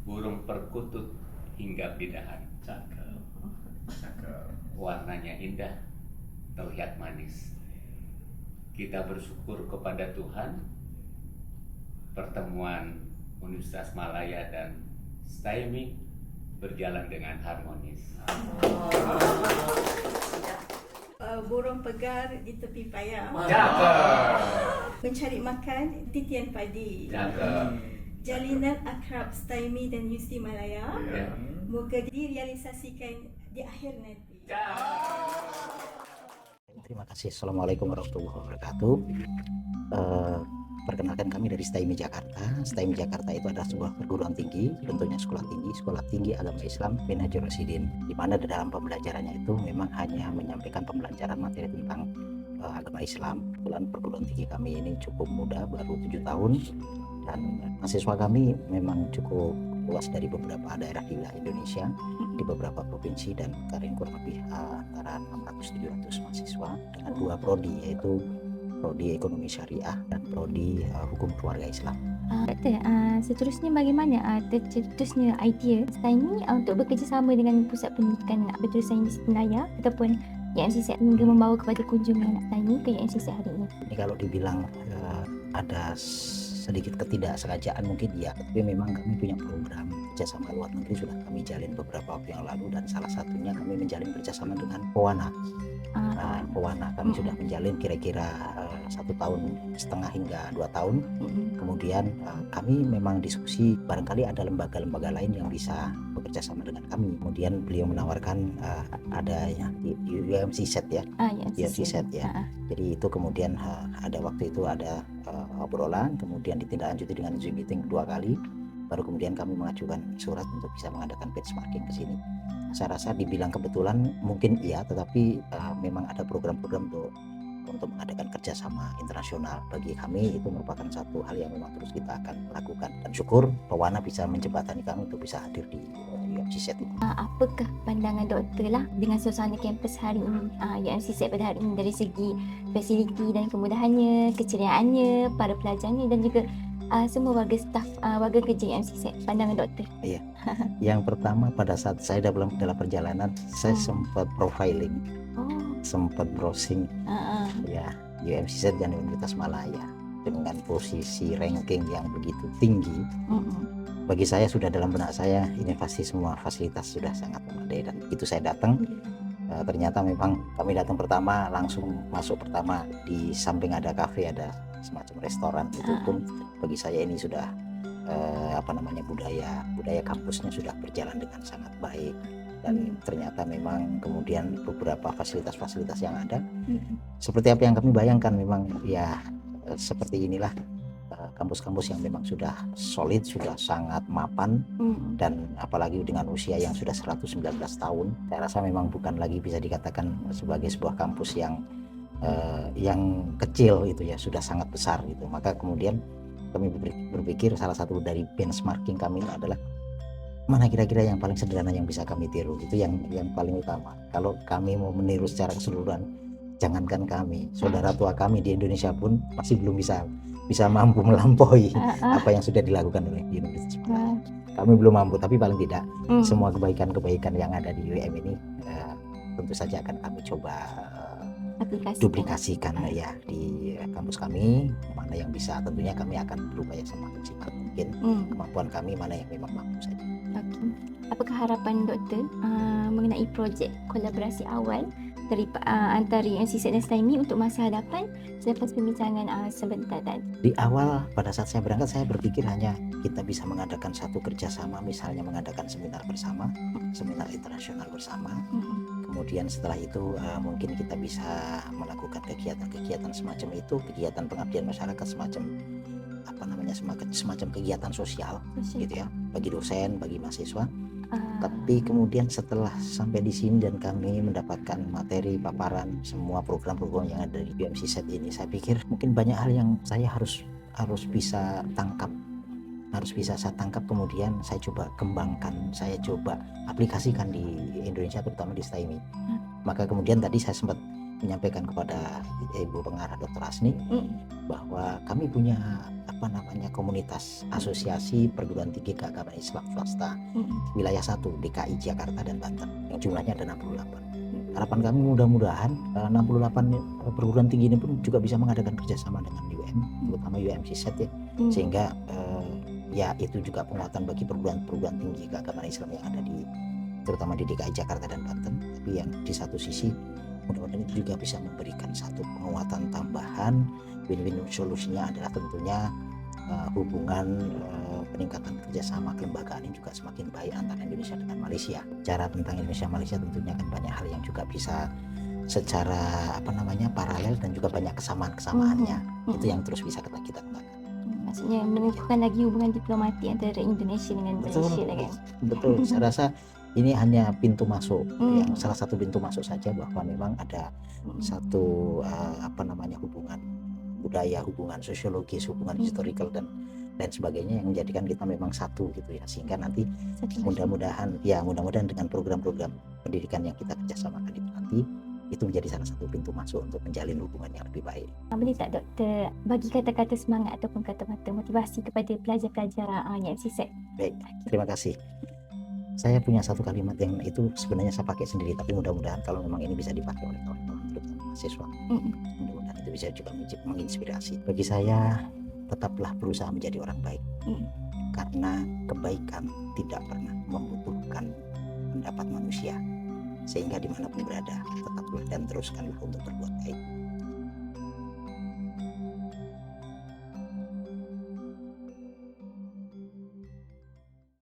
burung perkutut hinggap di dahan. Cakep. Warnanya indah, terlihat manis. Kita bersyukur kepada Tuhan, pertemuan Universitas Malaya dan STAIMI berjalan dengan harmonis. Burung pegar di tepi payah, mencari makan titian padi, jalinan akrab STAIMI dan UST Malaya, moga direalisasikan di akhir nanti. Terima kasih. Assalamualaikum warahmatullahi wabarakatuh. Perkenalkan, kami dari STAIMI Jakarta. STAIMI Jakarta itu adalah sebuah perguruan tinggi, tentunya sekolah tinggi agama Islam Minhajul Rasyidin, di mana di dalam pembelajarannya itu memang hanya menyampaikan pembelajaran materi tentang agama Islam. Kebetulan perguruan tinggi kami ini cukup muda, baru 7 tahun, dan mahasiswa kami memang cukup luas dari beberapa daerah di wilayah Indonesia, di beberapa provinsi, dan kurang lebih antara 600-700 mahasiswa dengan 2 prodi, yaitu prodi ekonomi syariah dan prodi hukum keluarga Islam. Doktor, seterusnya bagaimana tercetusnya idea STAIMI untuk bekerjasama dengan pusat pendidikan berterusan Universiti Malaya ataupun UMCZ hingga membawa kepada kunjungan STAIMI ke UMCZ hari ini? Ini kalau dibilang ada sedikit ketidaksengajaan mungkin ya, tapi memang kami punya program kerjasama luar negeri sudah kami jalin beberapa waktu yang lalu, dan salah satunya kami menjalin kerjasama dengan Pewana. Pewana kami sudah menjalin kira-kira 1,5 tahun hingga 2 tahun. Kemudian kami memang diskusi barangkali ada lembaga-lembaga lain yang bisa bekerja sama dengan kami. Kemudian beliau menawarkan ada UMCZ ya, UMCZ ya. Jadi itu kemudian ada waktu itu ada obrolan, kemudian ditindaklanjuti dengan Zoom meeting 2 kali, baru kemudian kami mengajukan surat untuk bisa mengadakan benchmarking ke sini. Saya rasa dibilang kebetulan mungkin iya, tetapi memang ada program-program untuk mengadakan kerjasama internasional. Bagi kami itu merupakan satu hal yang memang terus kita akan lakukan, dan syukur Pewana bisa menjembatani kami untuk bisa hadir di UMCZ ini. Apakah pandangan doktor lah dengan suasana kampus hari ini, UMCZ pada hari ini, dari segi fasiliti dan kemudahannya, keceriaannya, para pelajarnya dan juga semua warga staf, warga kerja UMCZ? Pandangan doktor? Iya. Yang pertama, pada saat saya dalam perjalanan saya sempat profiling, sempat browsing ya UMCZ dan Universitas Malaya dengan posisi ranking yang begitu tinggi. Bagi saya sudah dalam benak saya ini pasti semua fasilitas sudah sangat memadai, dan itu saya datang. Ternyata memang kami datang pertama langsung masuk pertama di samping ada kafe, ada semacam restoran. Itu pun bagi saya ini sudah budaya kampusnya sudah berjalan dengan sangat baik, dan ternyata memang kemudian beberapa fasilitas-fasilitas yang ada seperti apa yang kami bayangkan, memang ya seperti inilah kampus-kampus yang memang sudah solid, sudah sangat mapan, dan apalagi dengan usia yang sudah 119 tahun, saya rasa memang bukan lagi bisa dikatakan sebagai sebuah kampus yang kecil itu ya, sudah sangat besar gitu. Maka kemudian kami berpikir salah satu dari benchmarking kami adalah mana kira-kira yang paling sederhana yang bisa kami tiru, itu yang paling utama. Kalau kami mau meniru secara keseluruhan, jangankan kami, saudara tua kami di Indonesia pun masih belum bisa mampu melampaui apa yang sudah dilakukan oleh Universitas Malaya. Kami belum mampu, tapi paling tidak semua kebaikan-kebaikan yang ada di UM ini tentu saja akan kami coba duplikasikan ya di kampus kami. Mana yang bisa, tentunya kami akan berupaya semaksimal mungkin kemampuan kami, mana yang memang mampu saja. Apakah harapan doktor mengenai projek kolaborasi awal dari antara UMCZ dan STAIMI untuk masa hadapan selepas pembincangan sebentar tadi? Di awal pada saat saya berangkat, saya berpikir hanya kita bisa mengadakan satu kerjasama, misalnya mengadakan seminar bersama, seminar internasional bersama. Kemudian setelah itu mungkin kita bisa melakukan kegiatan-kegiatan semacam itu, kegiatan pengabdian masyarakat, semacam kegiatan sosial gitu ya, bagi dosen, bagi mahasiswa. Tapi kemudian setelah sampai di sini dan kami mendapatkan materi paparan semua program-program yang ada di UMCZ ini, saya pikir mungkin banyak hal yang saya harus bisa tangkap, kemudian saya coba kembangkan, saya coba aplikasikan di Indonesia, terutama di STAIMI. Maka kemudian tadi saya sempat menyampaikan kepada Ibu Pengarah Dr. Asni bahwa kami punya komunitas asosiasi perguruan tinggi keagamaan Islam swasta wilayah 1 DKI Jakarta dan Banten yang jumlahnya ada 68. Harapan kami mudah-mudahan 68 perguruan tinggi ini pun juga bisa mengadakan kerjasama dengan UM, terutama UMCZ ya, sehingga ya itu juga penguatan bagi perguruan tinggi keagamaan Islam yang ada terutama di DKI Jakarta dan Banten. Tapi yang di satu sisi mudah-mudahan itu juga bisa memberikan satu penguatan tambahan. Win-win solusinya adalah tentunya hubungan peningkatan kerjasama kelembagaan ini juga semakin baik antara Indonesia dengan Malaysia. Cara tentang Indonesia-Malaysia tentunya kan banyak hal yang juga bisa secara paralel dan juga banyak kesamaan-kesamaannya. Itu yang terus bisa kita kembangkan. Maksudnya menumbuhkan lagi hubungan diplomatik antara Indonesia dengan Malaysia lah kan. Betul. Saya rasa ini hanya pintu masuk, yang salah satu pintu masuk saja, bahwa memang ada satu hubungan budaya, hubungan sosiologis, hubungan historical dan lain sebagainya yang menjadikan kita memang satu gitu ya, sehingga nanti mudah-mudahan dengan program-program pendidikan yang kita kerjasamakan itu nanti itu menjadi salah satu pintu masuk untuk menjalin hubungan yang lebih baik. Boleh tak doktor bagi kata-kata semangat ataupun kata-kata motivasi kepada pelajar-pelajar UMCZ? Baik, terima kasih. Saya punya satu kalimat yang itu sebenarnya saya pakai sendiri, tapi mudah-mudahan kalau memang ini bisa dipakai oleh teman-teman terutama mahasiswa, mudah-mudahan itu bisa juga menginspirasi. Bagi saya, tetaplah berusaha menjadi orang baik, karena kebaikan tidak pernah membutuhkan pendapat manusia, sehingga dimanapun berada tetaplah dan teruskanlah untuk berbuat baik.